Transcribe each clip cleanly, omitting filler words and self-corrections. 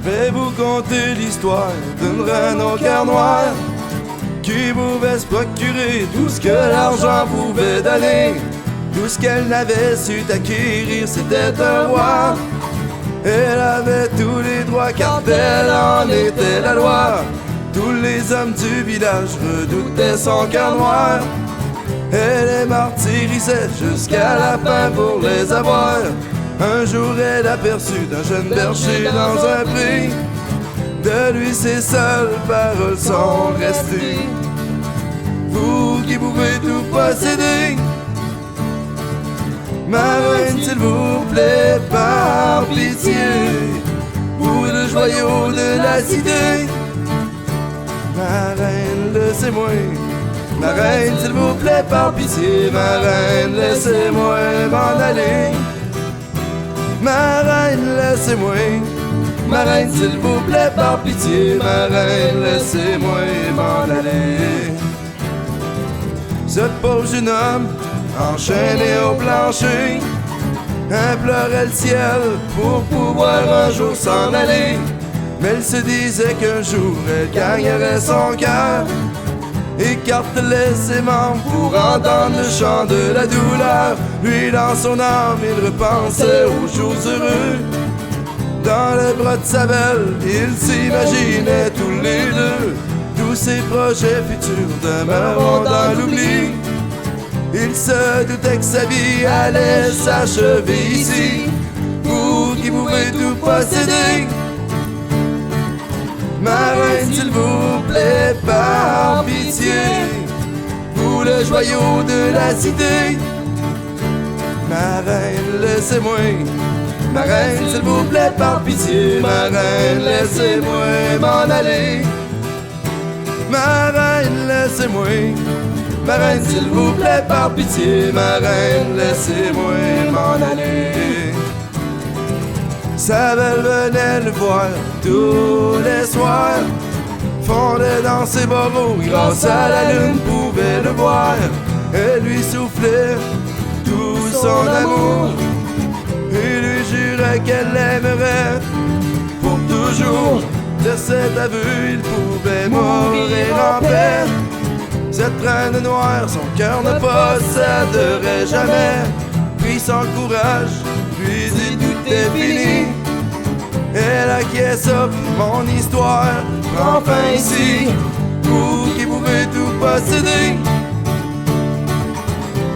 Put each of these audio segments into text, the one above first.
Je vais vous conter l'histoire d'une reine au cœur noir qui pouvait se procurer tout ce que l'argent pouvait donner. Tout ce qu'elle n'avait su acquérir, c'était un roi. Elle avait tous les droits car elle en était la loi. Tous les hommes du village redoutaient son cœur noir. Elle les martyrisait jusqu'à la fin pour les avoir. Un jour elle aperçut d'un jeune berger dans un pré. De lui ses seules paroles sont restées: vous qui pouvez tout posséder, ma reine, s'il vous plaît, par pitié, vous le joyau de la cité. Ma reine, laissez-moi, ma reine, s'il vous plaît, par pitié, ma reine, laissez-moi m'en aller. Ma reine, laissez-moi, ma reine, s'il vous plaît, par pitié, ma reine, laissez-moi m'en aller. Ce pauvre jeune homme, enchaîné au plancher, implorait le ciel pour pouvoir un jour s'en aller. Mais elle se disait qu'un jour elle gagnerait son cœur, écartelait ses membres pour entendre le chant de la douleur. Lui, dans son âme, il repensait aux jours heureux. Dans le bras de sa belle, il s'imaginait tous les deux. Tous ses projets futurs demeureront dans l'oubli. Il se doutait que sa vie allait s'achever ici. Vous qui pouvez tout posséder, ma reine, s'il vous plaît, par pitié, vous le joyau de la cité. Ma reine, laissez-moi, ma reine, s'il vous plaît, par pitié, ma reine, laissez-moi m'en aller. Ma reine, laissez-moi, ma reine, s'il vous plaît, par pitié, ma reine, laissez-moi m'en aller. Sa belle venait le voir tous les soirs, fondait dans ses barreaux, grâce à la lune pouvait le voir. Elle lui soufflait tout son amour et lui jurait qu'elle l'aimerait pour toujours. De cet aveu, il pouvait mourir en paix. Cette reine noire, son cœur ne posséderait jamais. Prit son courage, lui dit tout est fini. Elle acquiesça, mon histoire prend fin ici. Vous qui pouvez tout posséder,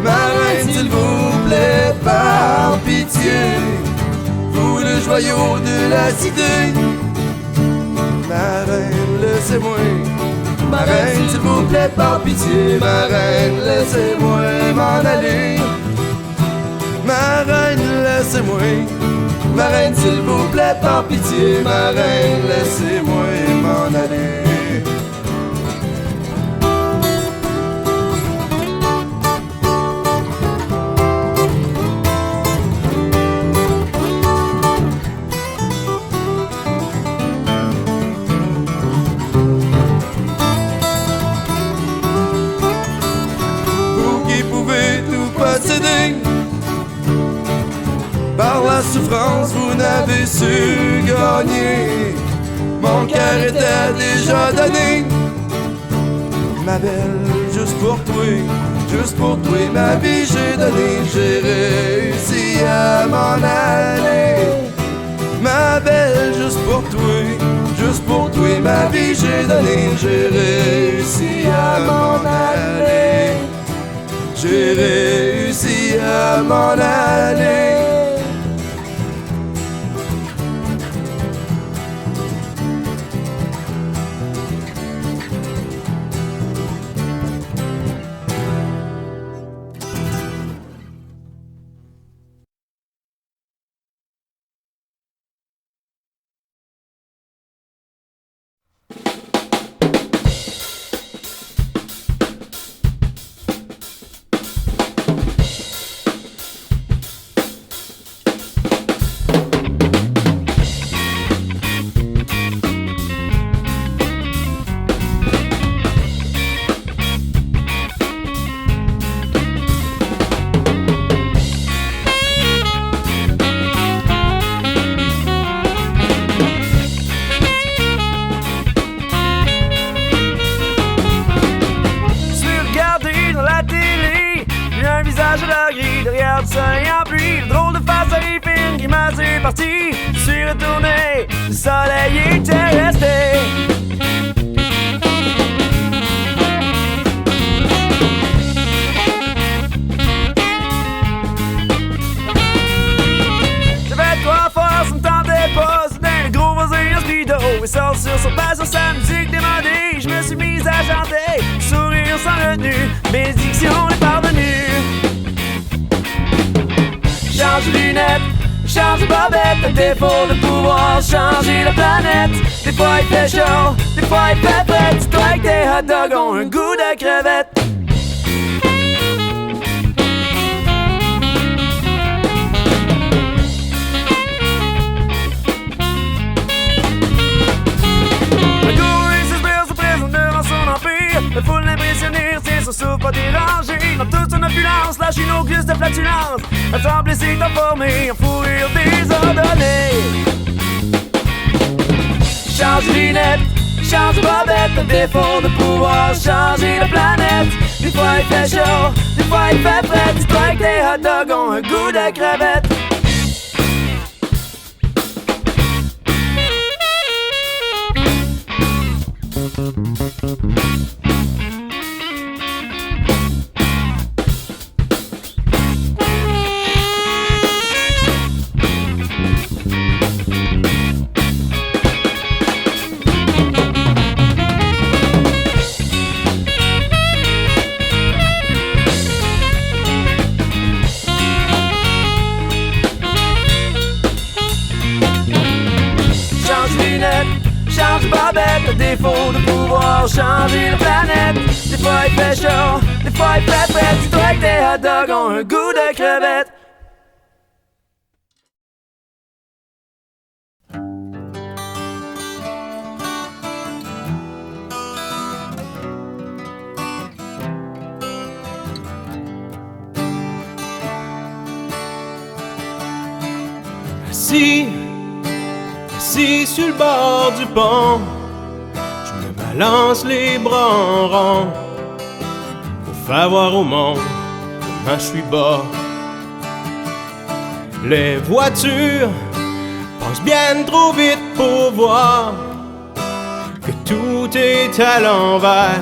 ma reine, s'il vous plaît, par pitié, vous le joyau de la cité. Ma reine, laissez-moi, ma reine, s'il vous plaît, par pitié, ma reine, laissez-moi m'en aller. Ma reine, laissez-moi, ma reine, s'il vous plaît, par pitié, ma reine, laissez-moi m'en aller. Par la souffrance, vous n'avez su gagner. Mon cœur était déjà donné. Ma belle, juste pour toi, ma vie j'ai donné. J'ai réussi à m'en aller. Ma belle, juste pour toi, ma vie j'ai donné. J'ai réussi à m'en aller. J'ai réussi à m'en aller. visage à la grille, derrière le soleil en pluie. Le drôle de face arrive, une grimace est partie. Je suis retourné, le soleil était resté. J'avais quoi faire, ça me tentait pas. Soudain, le gros voisin en speedo et sort sur son pas sur sa musique démodée. Je me suis mise à chanter, sourire sans retenue, bénédiction est parvenue. Change de lunettes, change de bobette, à défaut de pouvoir changer la planète. Des fois il fait chaud, des fois il fait frais. Dis-toi que tes hot dogs ont un goût de crevette. La foule impressionnée retient son souffle pas dérangé. Dans toute son opulence, lâche une auguste de flatulence. Assemblée s'est informée en fourrure désordonnée. Change de lunettes, change de bobette, à défaut de pouvoir changer la planète. Des fois il fait chaud, des fois il fait frais. Dis-toi que tes hot dogs ont un goût de crevette. Change de bobette, à défaut de pouvoir changer la planète. Des fois il fait chaud, des fois il fait frais. Dis-toi que tes hot dogs ont un goût de crevette. Assis sur le bord du pont, je me balance les bras en rond pour faire voir au monde comment je suis bas. Les voitures passent bien trop vite pour voir que tout est à l'envers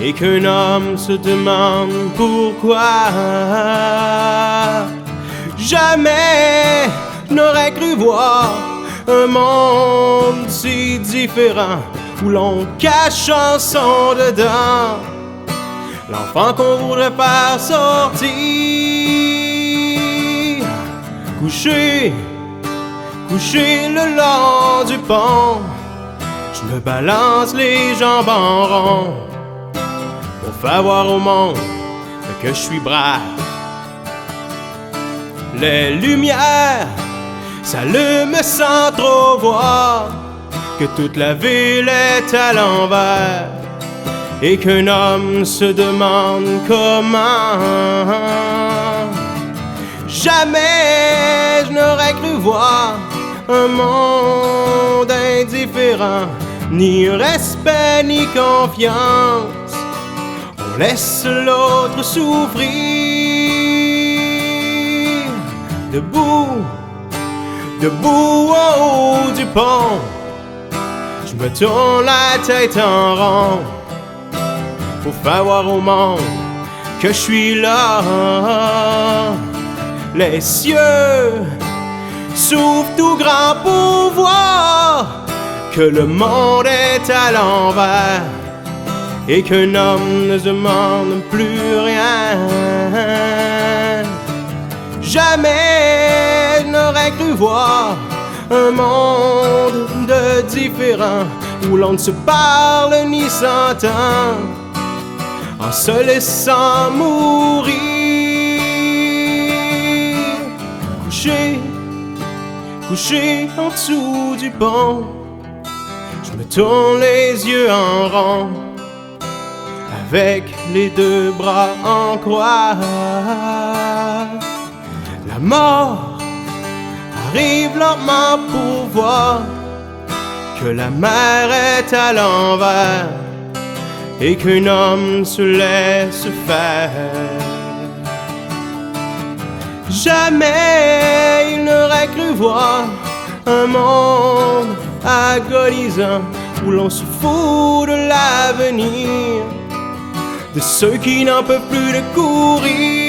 et qu'un homme se demande pourquoi. Jamais n'aurais cru voir un monde si différent où l'on cache en son dedans l'enfant qu'on voudrait faire sortir. Couché le long du pont, je me balance les jambes en rond pour faire voir au monde que je suis brave. Les lumières s'allument sans trop voir que toute la ville est à l'envers et qu'un homme se demande comment. Jamais je n'aurais cru voir un monde indifférent, ni respect ni confiance. On laisse l'autre souffrir. Debout au haut du pont, je me tourne la tête en rond pour faire voir au monde que je suis là. Les cieux s'ouvrent tout grand pour voir que le monde est à l'envers et qu'un homme ne demande plus rien. Jamais je n'aurais cru voir un monde de différent où l'on ne se parle ni s'entend en se laissant mourir. Couché en dessous du pont, je me tourne les yeux en rond avec les deux bras en croix. La mort arrive lentement pour voir que la mer est à l'envers et qu'un homme se laisse faire. Jamais il n'aurait cru voir un monde agonisant où l'on se fout de l'avenir, de ceux qui n'en peuvent plus de courir.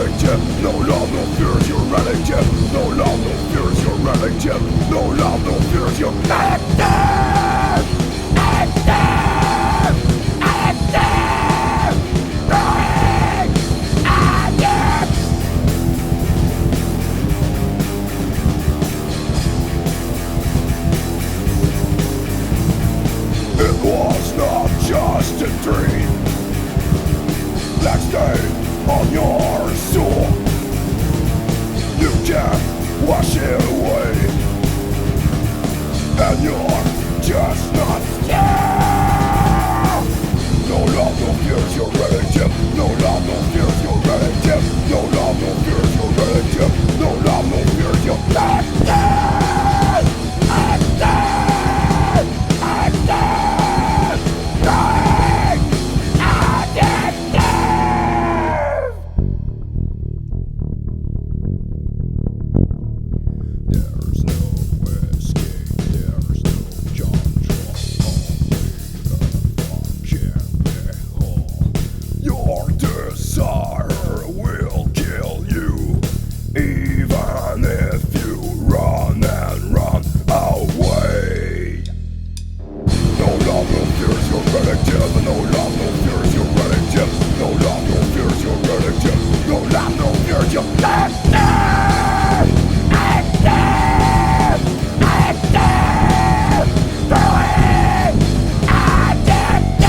relative. No love, no fears, your relative. No love, no fears, your relative. No love, no fears, your active. Active. Active. Right. Active. It was not just a dream that stayed on your soul. You can't wash it away, and you're just not scared. No love, no fears, your relative. No love, no fears, your relative. No love, no fears, your relative. No love, no fears, your active. Active. Active. Right. Addictive. There's no escape, there's no control, your desire will kill you, even if you run and run away. No love, no fears, your relative. No love, no fears, your relative. No love, no fears, your relative. No love, no fears, your active. Active. Active. Going addictive.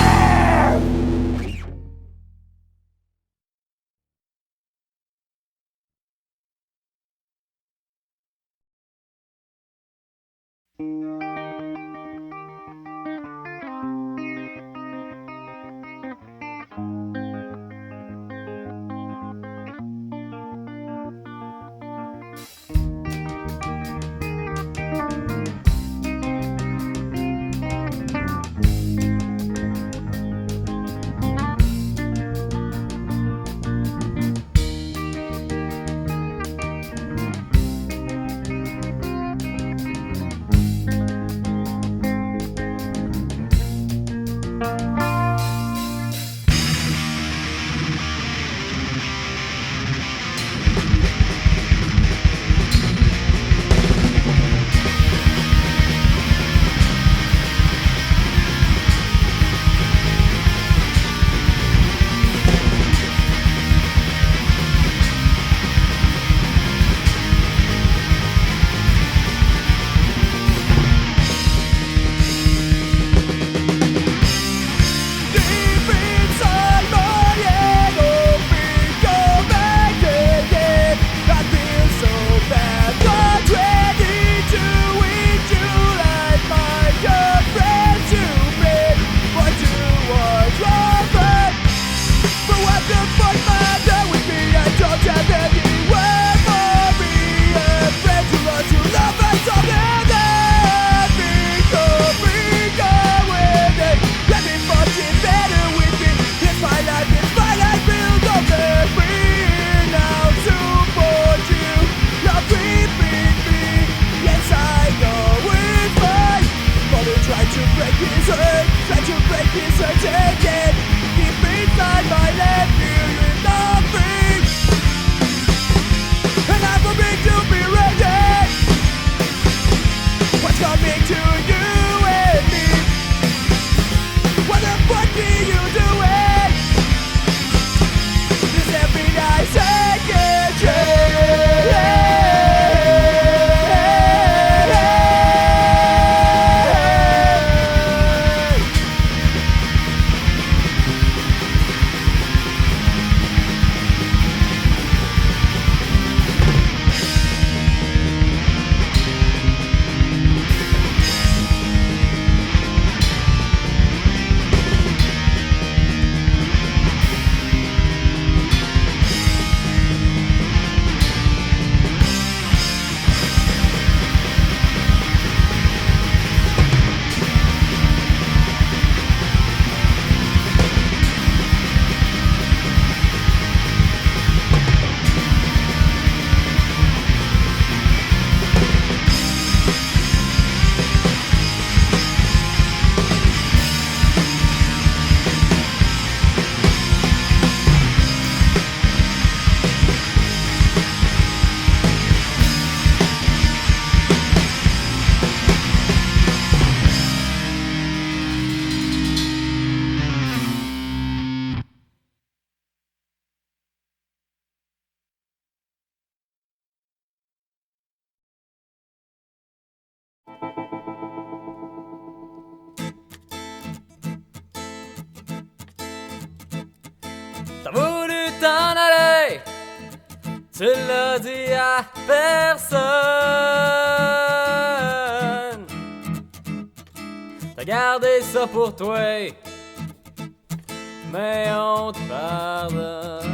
T'as voulu t'en aller, tu l'as dit à personne. T'as gardé ça pour toi, mais on te pardonne.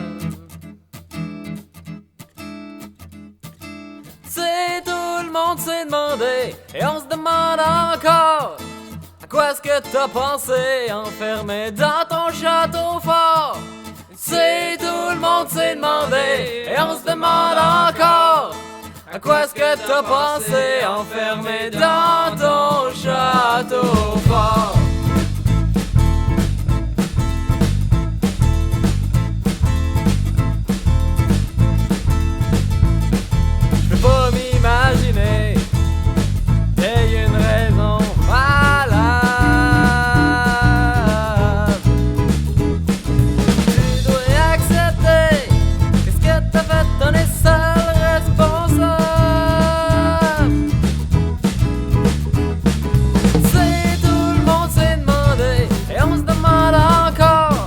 C'est tout le monde s'est demandé, et on se demande encore à quoi est-ce que t'as pensé enfermé dans ton château fort. C'est tout le monde s'est demandé, et on se demande encore à quoi est-ce que t'as pensé enfermé dans ton château fort. Je peux pas m'imaginer qu'il y ait une raison valable. Tu dois accepter que ce que t'as fait, t'en es seul responsable. C'est tout le monde s'est demandé, et on se demande encore à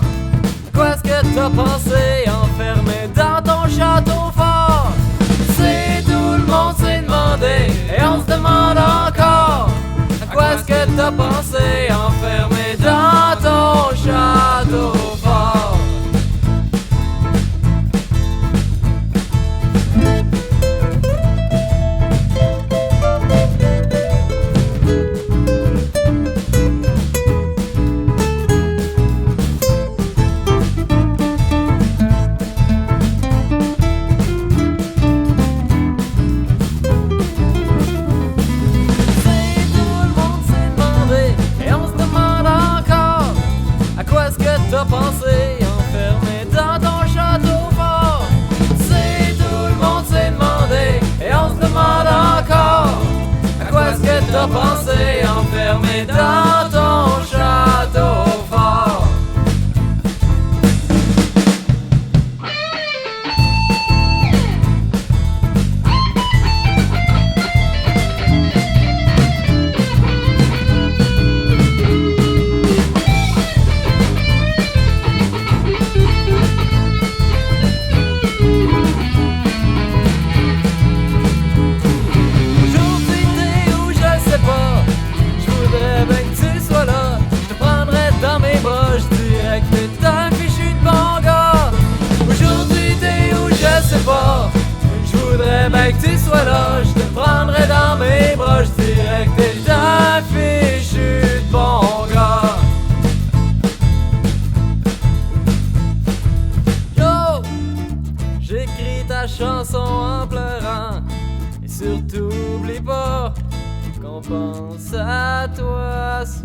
quoi est-ce que t'as pensé enfermé dans ton château fort. C'est tout le monde s'est demandé, et on se demande encore à quoi est-ce que t'as pensé enfermé dans ton château fort. T'as pensé enfermé dans ton château fort. C'est tout le monde s'est demandé, et on se demande encore à quoi est-ce que t'as pensé enfermé dans ton château fort. Je voudrais bien que tu sois là, je te prendrais dans mes bras, je dirais que t'es un fichu de bon gars. Yo, j'écris ta chanson en pleurant, et surtout oublie pas qu'on pense à toi souvent.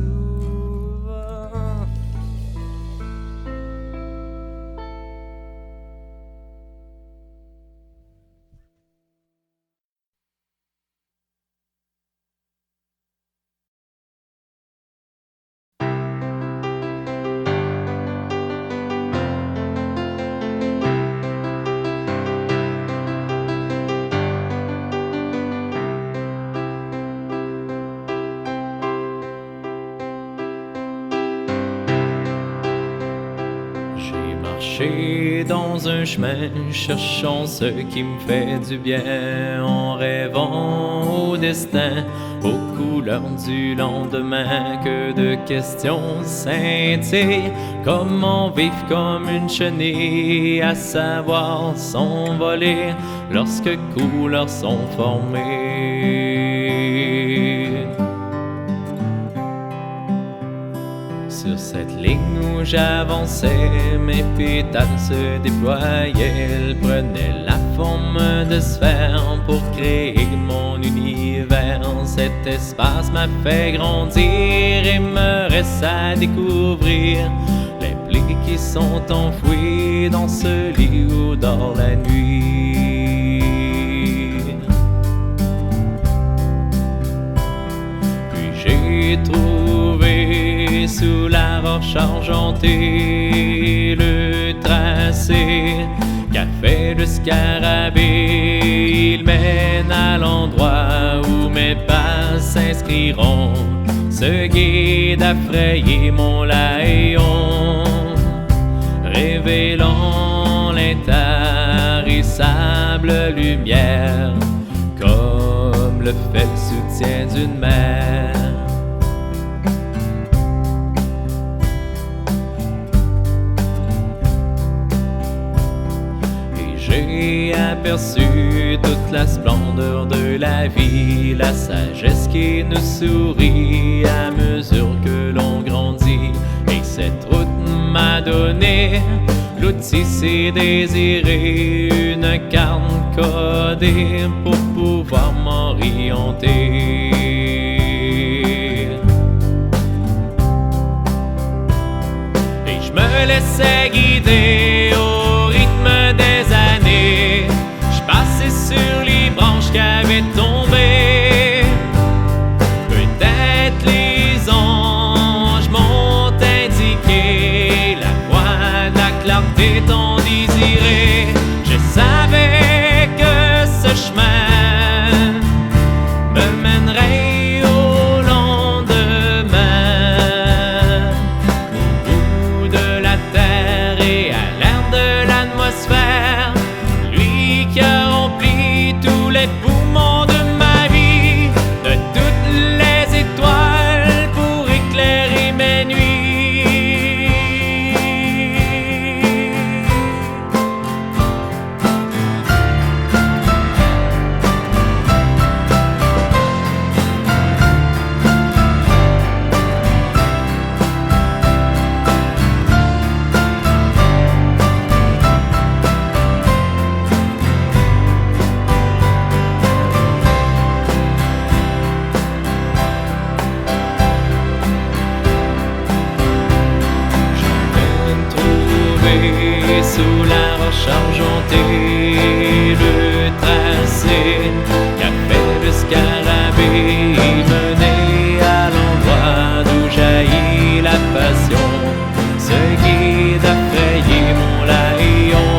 Dans un chemin, cherchant ce qui me fait du bien, en rêvant au destin, aux couleurs du lendemain, que de questions scintillent. Comment vivre comme une chenille, à savoir s'envoler lorsque couleurs sont formées. Sur cette ligne où j'avançais, mes pétales se déployaient. Elles prenaient la forme de sphère pour créer mon univers. Cet espace m'a fait grandir et me reste à découvrir les plis qui sont enfouis dans ce lit où dort la nuit. Puis j'ai trouvé sous la roche argentée le tracé qu'a fait le scarabée. Il mène à l'endroit où mes pas s'inscriront, ce guide a frayé mon layon, révélant l'intarissable lumière, comme le fait le soutien d'une mer. Et j'ai aperçu toute la splendeur de la vie, la sagesse qui nous sourit à mesure que l'on grandit. Et cette route m'a donné l'outil si désiré, une carte codée pour pouvoir m'orienter. Et je me laissais guider au rythme des années, je passais sur les branches qui avaient tombé. Peut-être les anges m'ont indiqué la voie de la clarté tant désirée. Je savais que ce chemin me mènerait au lendemain, au bout de la terre et à l'air de l'atmosphère, lui qui a rempli tous les poumons de ma vie, de toutes les étoiles pour éclairer mes nuits. Sous la roche argentée, le tracé qu'a fait le scarabée menait à l'endroit d'où jaillit la passion. Ce guide a frayé mon layon,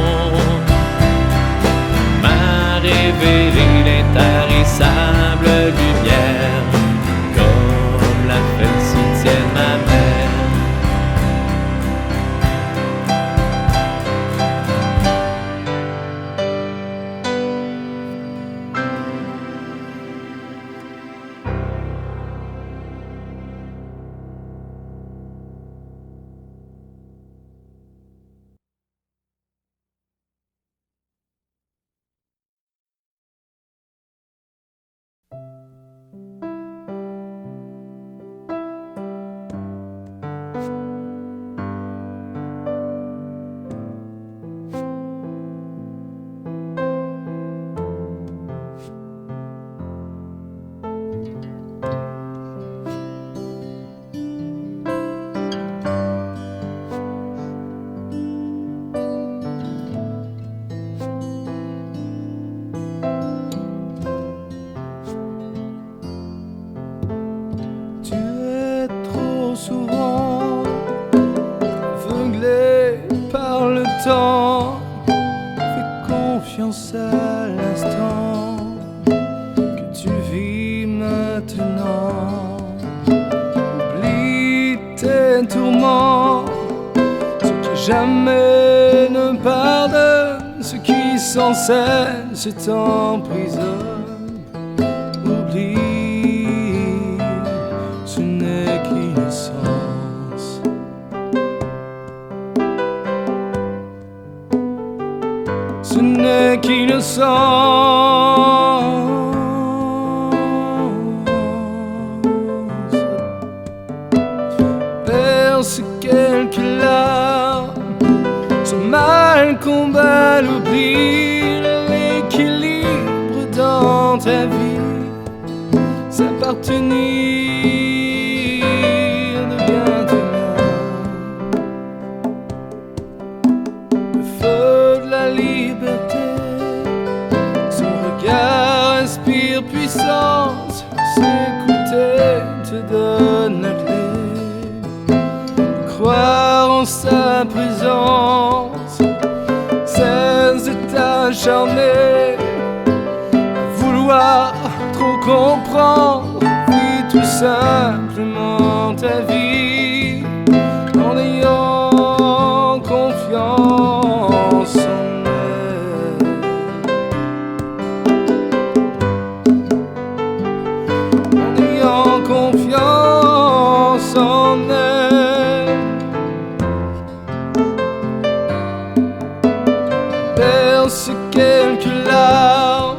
m'a révélé l'intarissable lumière, comme l'a fait le soutien de ma mère. Souvent aveuglé par le temps, fais confiance à l'instant que tu vis maintenant. Oublie tes tourments, ceux qui jamais ne pardonnent, ceux qui sans cesse t'emprisonnent. Oublie, ce n'est qu'innocence. Ce n'est qu'Innocence. Verse quelques larmes, ce mal combat l'oubli, l'équilibre dans ta vie, s'appartenir devient le feu de la liberté. Son regard inspire puissance, s'écouter te donne la clé. Croire en sa présence, cesse de t'acharner, vouloir trop comprendre, tout simplement ta vie en ayant confiance en elle. En ayant confiance en elle. Verse quelques larmes,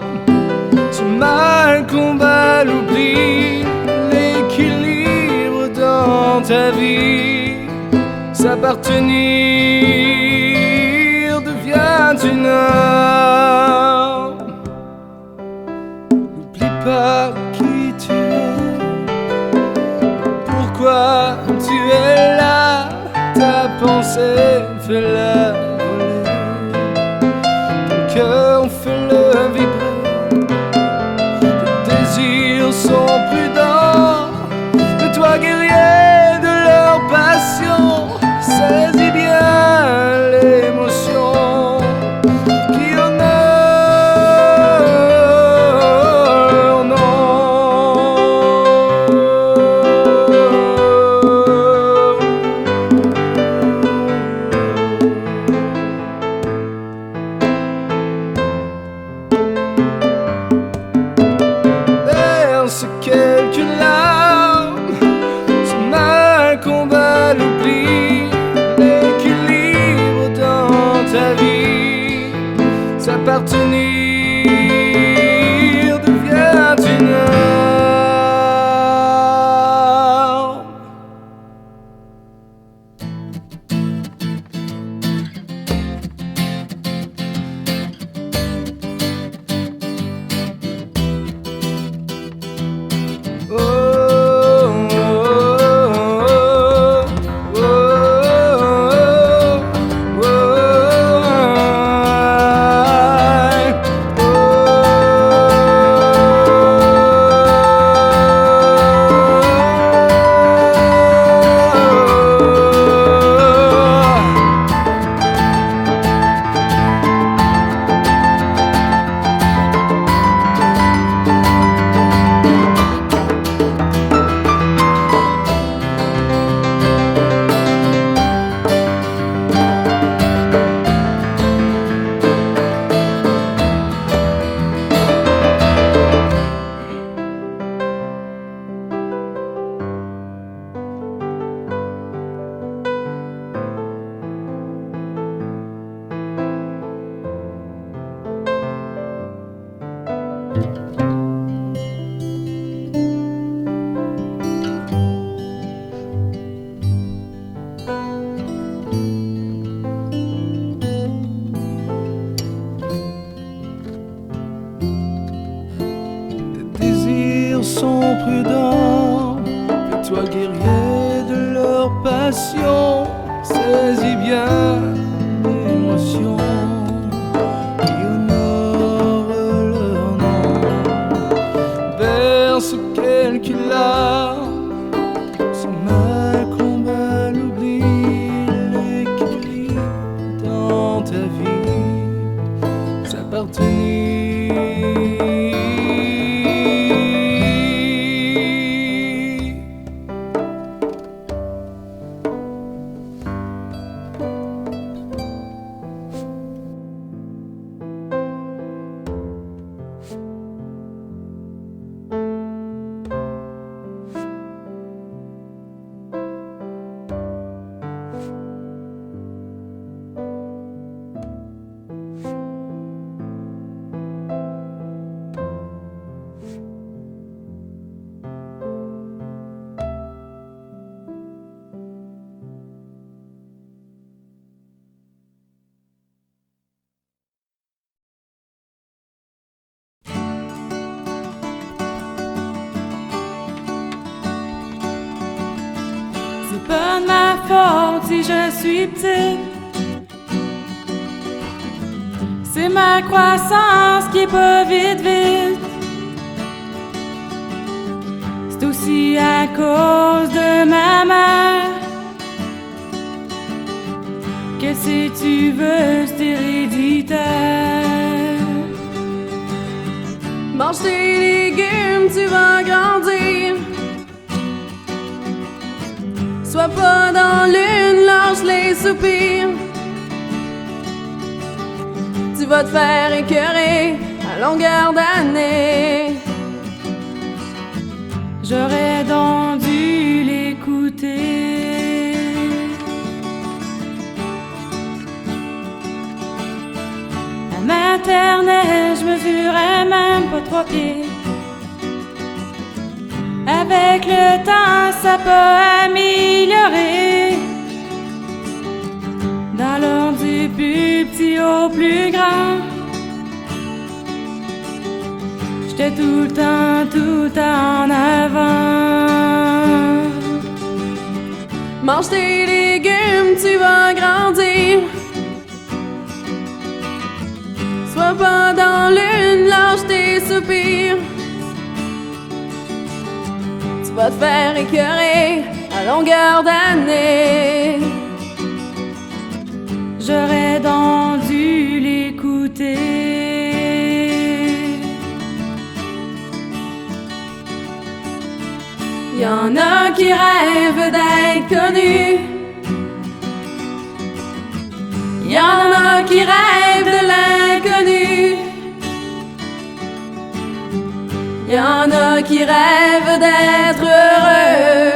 ce mal combat l'oubli, l'équilibre dans ta vie, s'appartenir devient une arme. N'oublie pas qui tu es, pourquoi tu es là, ta pensée fait-la voler, ton cœur fait-le vibrer. Sont prudents, mais toi guerrier de leur passion, saisis bien l'émotion qui honore leur nom. Quelques larmes, ce mal combat l'oubli, l'équilibre dans ta vie, s'appartenir devient une arme. Sont prudents, fais-toi guerrier de leur passion, saisis bien l'émotion qui honore leur nom. Verse quelques larmes, ce mal combat l'oubli, l'équilibre dans ta vie, s'appartenir. C'est pas de ma faute si je suis petite. C'est ma croissance qui est pas vite vite. C'est aussi à cause de ma mère que si tu veux c'est héréditaire. Mange tes légumes, tu vas grandir. Sois pas dans l'une, lâche les soupirs. Tu vas te faire écœurer à longueur d'année. J'aurais donc dû l'écouter. À maternelle, je mesurais même pas 3 pieds. Avec le temps, ça peut améliorer. Dans l'ordre du plus petit au plus grand. J'étais tout le temps en avant. Mange tes légumes, tu vas grandir. Sois pas dans l'une, lâche tes soupirs. Tu vas te faire écœurer à longueur d'année. J'aurais donc dû l'écouter. Y'en a qui rêvent d'être connus. Y'en a qui rêvent de l'inconnu. Y'en a qui rêvent d'être heureux.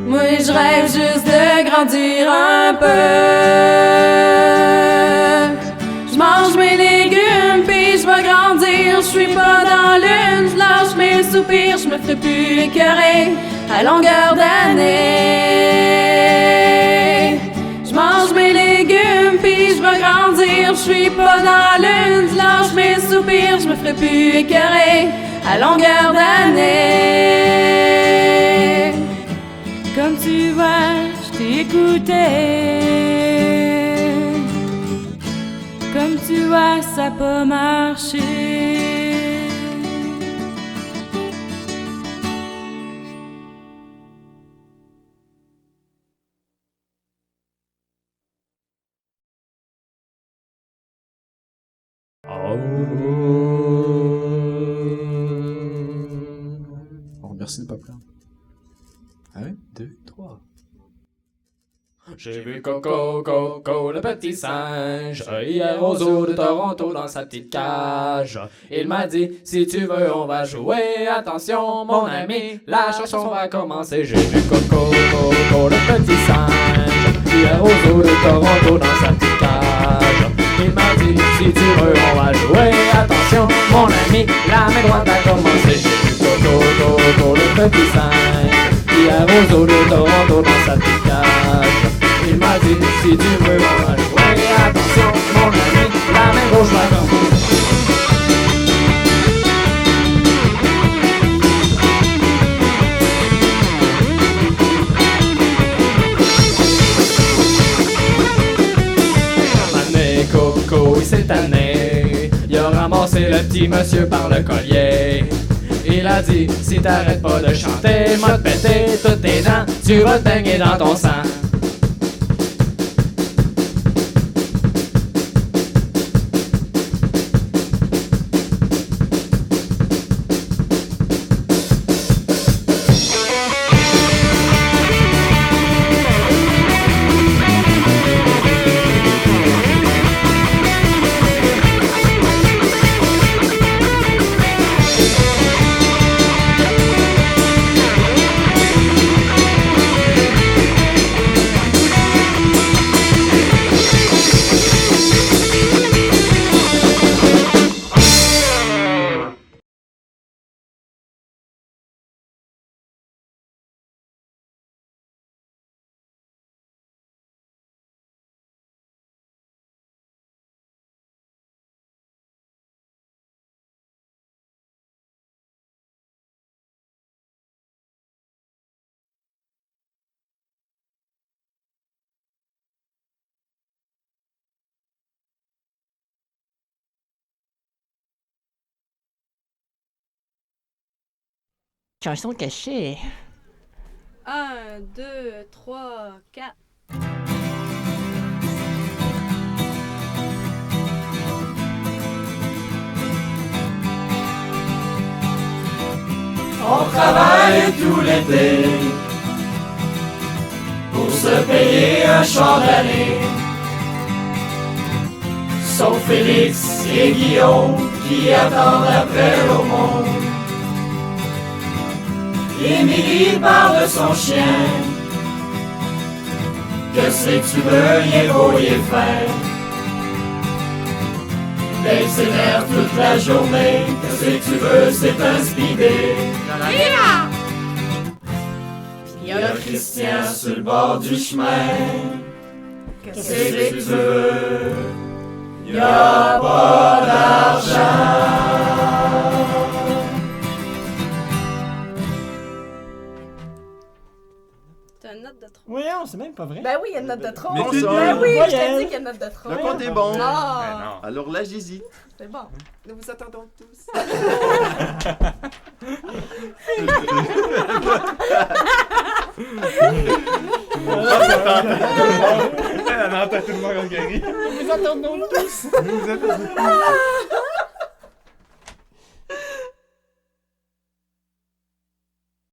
Moi je rêve juste de grandir un peu. Je mange mes légumes puis je vais grandir. Je suis pas dans l'une, je lâche mes soupirs. Je me ferai plus écœurer à longueur d'année. Je mange mes légumes puis je vais grandir. Je suis pas dans l'une, je lâche mes soupirs. Je me ferai plus écœurer à longueur d'année. Comme tu vois, je t'écoutais. Comme tu vois, ça n'a pas marché. On remercie le peuple. 1, 2, 3. J'ai vu Coco, Coco, le petit singe, hier aux eaux de Toronto dans sa petite cage. Il m'a dit, si tu veux, on va jouer. Attention, mon ami, la chanson va commencer. J'ai vu Coco, Coco, le petit singe, hier aux eaux de Toronto dans sa petite cage. Il m'a dit, si tu veux, on va jouer. Attention, mon ami, la main droite va commencer. J'ai vu Coco, Coco, le petit singe, hier aux eaux de Toronto dans sa petite cage. Il m'a dit, si tu veux, on va jouer. Attention, mon ami, la main gauche va commencer. Coco, il s'est tanné. Il a ramassé le petit monsieur par le collier. Il a dit, si t'arrêtes pas de chanter, m'a pété toutes tes dents, tu vas te baigner dans ton sang. Chanson cachée. 1, 2, 3, 4. On travaille tout l'été pour se payer un char d'année. Sauf Félix et Guillaume qui attendent après au monde. Émilie parle de son chien. Qu'est-ce que tu veux, il est beau, il est fin. Dave s'énerve toute la journée. Qu'est-ce que tu veux, c'est un speedé. Il y a Christian sur le bord du chemin. Qu'est-ce que tu veux? Y a pas d'argent. T'as une note de trop. Voyons, c'est même pas vrai. Ben oui, il y a une note de trop. Mais tu dis- Ben oui, je t'ai Voyelle. dit qu'il y a une note de trop. Le compte est bon. Ah, Alors là, j'hésite. c'est bon. Nous vous attendons tous. Elle entend tout le monde en gagner. Nous attendons tous.